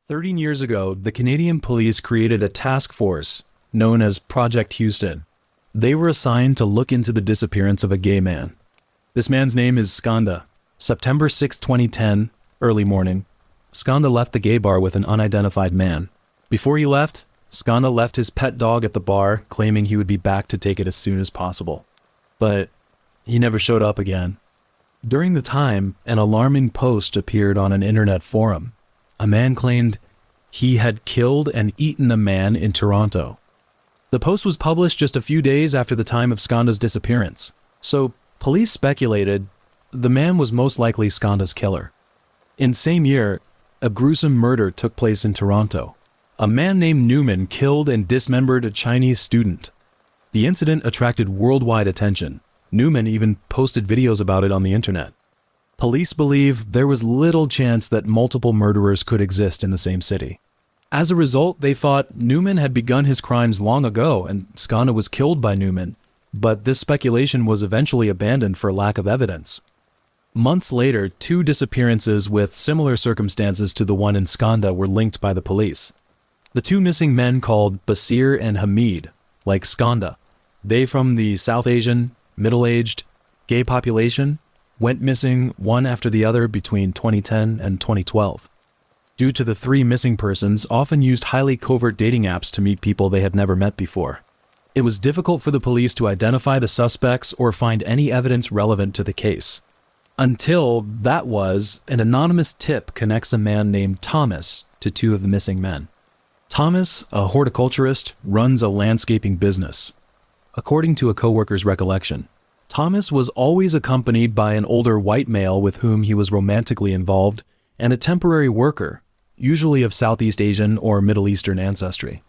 13 years ago, the Canadian police created a task force known as Project Houston. They were assigned to look into the disappearance of a gay man. This man's name is Skanda. September 6, 2010, early morning, Skanda left the gay bar with an unidentified man. Before he left, Skanda left his pet dog at the bar, claiming he would be back to take it as soon as possible. But he never showed up again. During the time, an alarming post appeared on an internet forum. A man claimed he had killed and eaten a man in Toronto. The post was published just a few days after the time of Skanda's disappearance, so police speculated the man was most likely Skanda's killer. In the same year, a gruesome murder took place in Toronto. A man named Newman killed and dismembered a Chinese student. The incident attracted worldwide attention. Newman even posted videos about it on the internet. Police believe there was little chance that multiple murderers could exist in the same city. As a result, they thought Newman had begun his crimes long ago and Skanda was killed by Newman, but this speculation was eventually abandoned for lack of evidence. Months later, two disappearances with similar circumstances to the one in Skanda were linked by the police. The two missing men called Basir and Hamid, like Skanda, they from the South Asian, middle-aged, gay population, went missing one after the other between 2010 and 2012. Due to the three missing persons often used highly covert dating apps to meet people they had never met before. It was difficult for the police to identify the suspects or find any evidence relevant to the case. Until an anonymous tip connects a man named Thomas to two of the missing men. Thomas, a horticulturist, runs a landscaping business. According to a co-worker's recollection, Thomas was always accompanied by an older white male with whom he was romantically involved and a temporary worker, usually of Southeast Asian or Middle Eastern ancestry.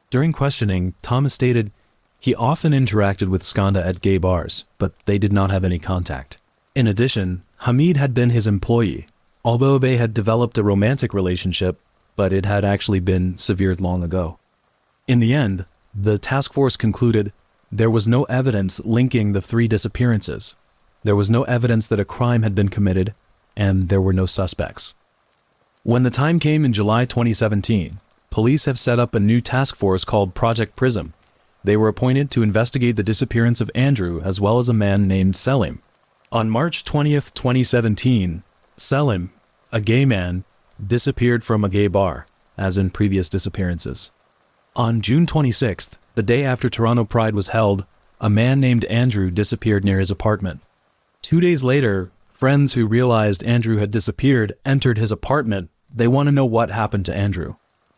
During questioning, Thomas stated he often interacted with Skanda at gay bars, but they did not have any contact. In addition, Hamid had been his employee, although they had developed a romantic relationship, but it had actually been severed long ago. In the end, the task force concluded there was no evidence linking the three disappearances. There was no evidence that a crime had been committed, and there were no suspects. When the time came in July 2017, police have set up a new task force called Project Prism. They were appointed to investigate the disappearance of Andrew as well as a man named Selim. On March 20th, 2017, Selim, a gay man, disappeared from a gay bar, as in previous disappearances. On June 26th, the day after Toronto Pride was held, a man named Andrew disappeared near his apartment. 2 days later, friends who realized Andrew had disappeared entered his apartment. They want to know what happened to Andrew.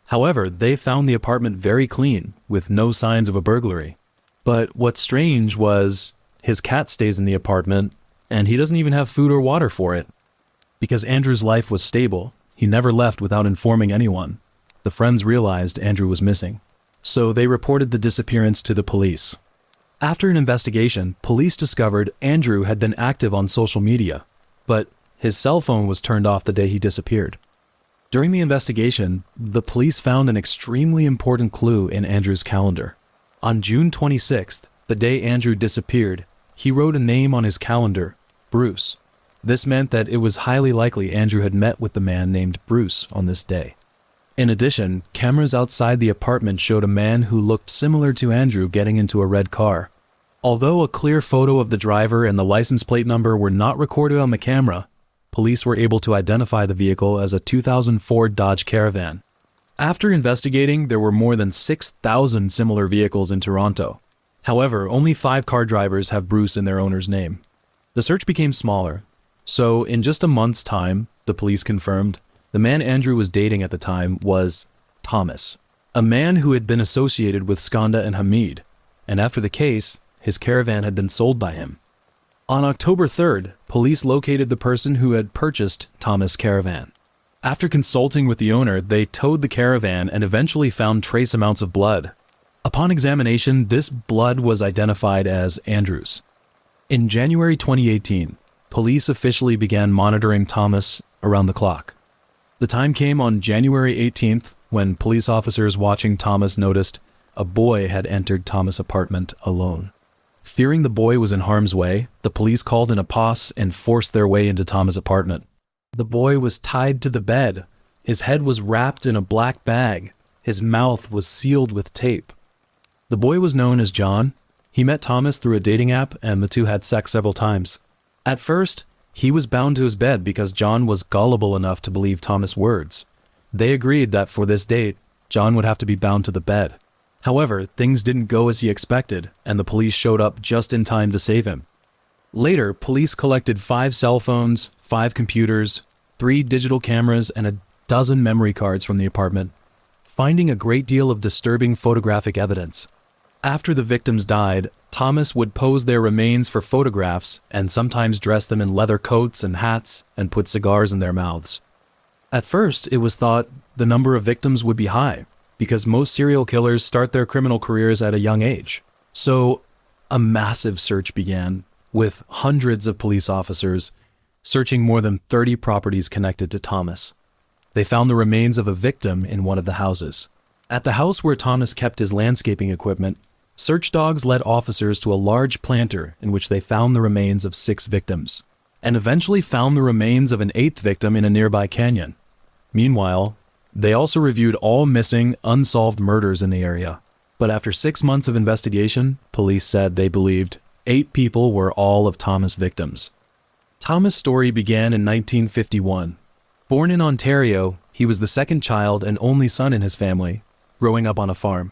However, they found the apartment very clean, with no signs of a burglary. But what's strange was his cat stays in the apartment, and he doesn't even have food or water for it. Because Andrew's life was stable, he never left without informing anyone. The friends realized Andrew was missing, so they reported the disappearance to the police. After an investigation, police discovered Andrew had been active on social media, but his cell phone was turned off the day he disappeared. During the investigation, the police found an extremely important clue in Andrew's calendar. On June 26th, the day Andrew disappeared, he wrote a name on his calendar, Bruce. This meant that it was highly likely Andrew had met with the man named Bruce on this day. In addition, cameras outside the apartment showed a man who looked similar to Andrew getting into a red car. Although a clear photo of the driver and the license plate number were not recorded on the camera, police were able to identify the vehicle as a 2004 Dodge Caravan. After investigating, there were more than 6,000 similar vehicles in Toronto. However, only 5 car drivers have Bruce in their owner's name. The search became smaller, so in just a month's time, the police confirmed, the man Andrew was dating at the time was Thomas, a man who had been associated with Skanda and Hamid, and after the case, his caravan had been sold by him. On October 3rd, police located the person who had purchased Thomas' caravan. After consulting with the owner, they towed the caravan and eventually found trace amounts of blood. Upon examination, this blood was identified as Andrew's. In January 2018, police officially began monitoring Thomas around the clock. The time came on January 18th when police officers watching Thomas noticed a boy had entered Thomas' apartment alone. Fearing the boy was in harm's way, the police called in a posse and forced their way into Thomas' apartment. The boy was tied to the bed. His head was wrapped in a black bag. His mouth was sealed with tape. The boy was known as John. He met Thomas through a dating app, and the two had sex several times. At first, he was bound to his bed because John was gullible enough to believe Thomas' words. They agreed that for this date, John would have to be bound to the bed. However, things didn't go as he expected, and the police showed up just in time to save him. Later, police collected 5 cell phones, 5 computers, 3 digital cameras, and a dozen memory cards from the apartment, finding a great deal of disturbing photographic evidence. After the victims died, Thomas would pose their remains for photographs and sometimes dress them in leather coats and hats and put cigars in their mouths. At first, it was thought the number of victims would be high, because most serial killers start their criminal careers at a young age. So, a massive search began, with hundreds of police officers searching more than 30 properties connected to Thomas. They found the remains of a victim in one of the houses. At the house where Thomas kept his landscaping equipment, search dogs led officers to a large planter in which they found the remains of 6 victims, and eventually found the remains of an 8th victim in a nearby canyon. Meanwhile, they also reviewed all missing, unsolved murders in the area. But after 6 months of investigation, police said they believed 8 people were all of Thomas' victims. Thomas' story began in 1951. Born in Ontario, he was the second child and only son in his family, growing up on a farm.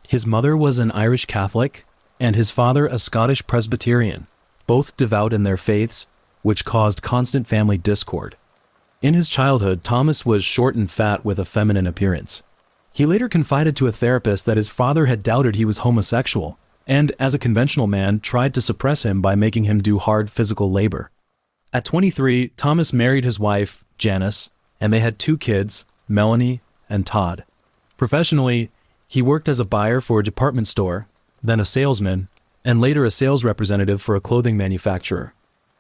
His mother was an Irish Catholic, and his father a Scottish Presbyterian, both devout in their faiths, which caused constant family discord. In his childhood, Thomas was short and fat with a feminine appearance. He later confided to a therapist that his father had doubted he was homosexual, and as a conventional man, tried to suppress him by making him do hard physical labor. At 23, Thomas married his wife, Janice, and they had 2 kids, Melanie and Todd. Professionally, he worked as a buyer for a department store, then a salesman, and later a sales representative for a clothing manufacturer.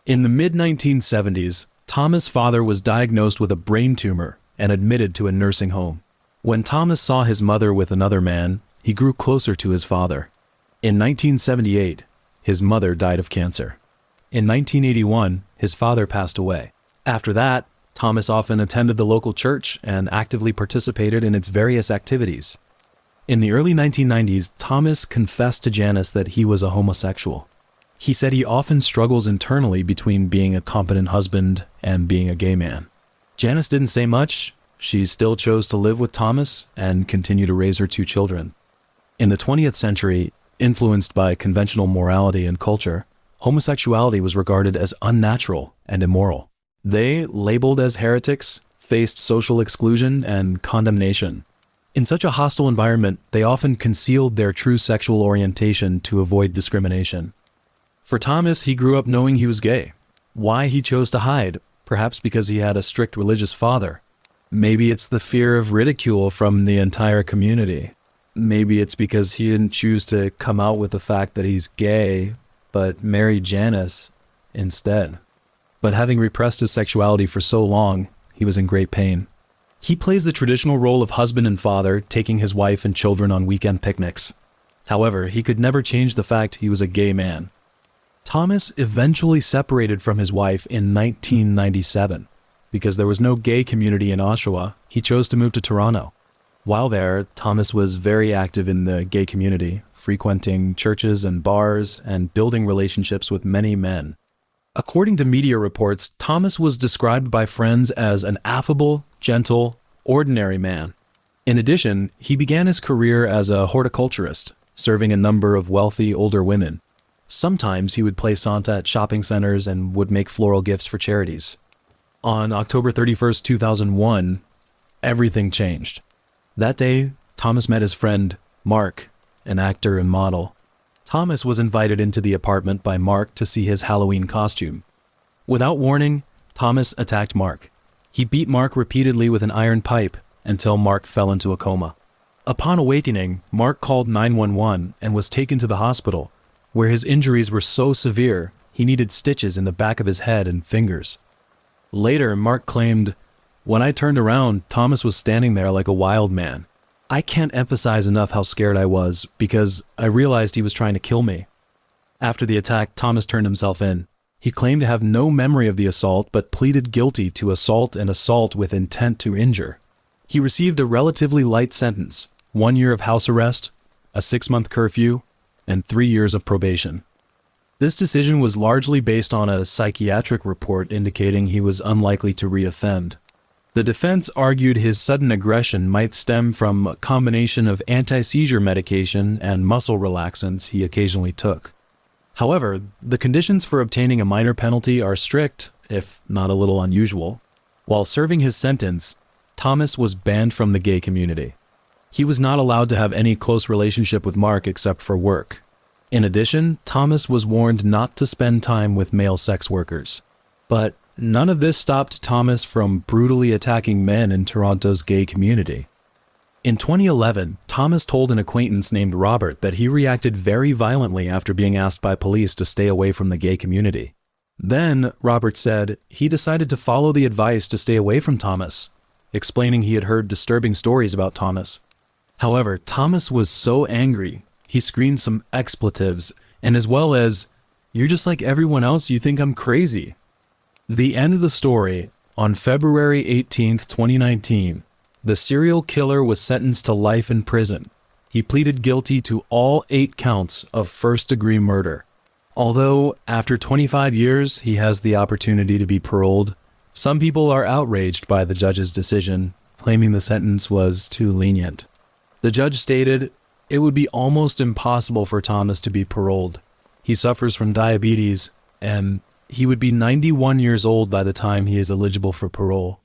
In the mid-1970s, Thomas' father was diagnosed with a brain tumor and admitted to a nursing home. When Thomas saw his mother with another man, he grew closer to his father. In 1978, his mother died of cancer. In 1981, his father passed away. After that, Thomas often attended the local church and actively participated in its various activities. In the early 1990s, Thomas confessed to Janice that he was a homosexual. He said he often struggles internally between being a competent husband and being a gay man. Janice didn't say much. She still chose to live with Thomas and continue to raise her 2 children. In the 20th century, influenced by conventional morality and culture, homosexuality was regarded as unnatural and immoral. They, labeled as heretics, faced social exclusion and condemnation. In such a hostile environment, they often concealed their true sexual orientation to avoid discrimination. For Thomas, he grew up knowing he was gay. Why he chose to hide? Perhaps because he had a strict religious father. Maybe it's the fear of ridicule from the entire community. Maybe it's because he didn't choose to come out with the fact that he's gay, but marry Janice instead. But having repressed his sexuality for so long, he was in great pain. He plays the traditional role of husband and father, taking his wife and children on weekend picnics. However, he could never change the fact he was a gay man. Thomas eventually separated from his wife in 1997. Because there was no gay community in Oshawa, he chose to move to Toronto. While there, Thomas was very active in the gay community, frequenting churches and bars and building relationships with many men. According to media reports, Thomas was described by friends as an affable, gentle, ordinary man. In addition, he began his career as a horticulturist, serving a number of wealthy older women. Sometimes he would play Santa at shopping centers and would make floral gifts for charities. On October 31st, 2001, everything changed. That day, Thomas met his friend, Mark, an actor and model. Thomas was invited into the apartment by Mark to see his Halloween costume. Without warning, Thomas attacked Mark. He beat Mark repeatedly with an iron pipe until Mark fell into a coma. Upon awakening, Mark called 911 and was taken to the hospital, where his injuries were so severe he needed stitches in the back of his head and fingers. Later, Mark claimed, "When I turned around, Thomas was standing there like a wild man. I can't emphasize enough how scared I was because I realized he was trying to kill me." After the attack, Thomas turned himself in. He claimed to have no memory of the assault but pleaded guilty to assault and assault with intent to injure. He received a relatively light sentence, 1 year of house arrest, a 6-month curfew, and 3 years of probation. This decision was largely based on a psychiatric report indicating he was unlikely to reoffend. The defense argued his sudden aggression might stem from a combination of anti-seizure medication and muscle relaxants he occasionally took. However, the conditions for obtaining a minor penalty are strict, if not a little unusual. While serving his sentence, Thomas was banned from the gay community. He was not allowed to have any close relationship with Mark except for work. In addition, Thomas was warned not to spend time with male sex workers. But none of this stopped Thomas from brutally attacking men in Toronto's gay community. In 2011, Thomas told an acquaintance named Robert that he reacted very violently after being asked by police to stay away from the gay community. Then, Robert said, he decided to follow the advice to stay away from Thomas, explaining he had heard disturbing stories about Thomas. However, Thomas was so angry, he screamed some expletives, and as well as, "You're just like everyone else, you think I'm crazy." The end of the story, on February 18th, 2019, the serial killer was sentenced to life in prison. He pleaded guilty to all 8 counts of first-degree murder. Although, after 25 years, he has the opportunity to be paroled, some people are outraged by the judge's decision, claiming the sentence was too lenient. The judge stated, "It would be almost impossible for Thomas to be paroled. He suffers from diabetes, and he would be 91 years old by the time he is eligible for parole."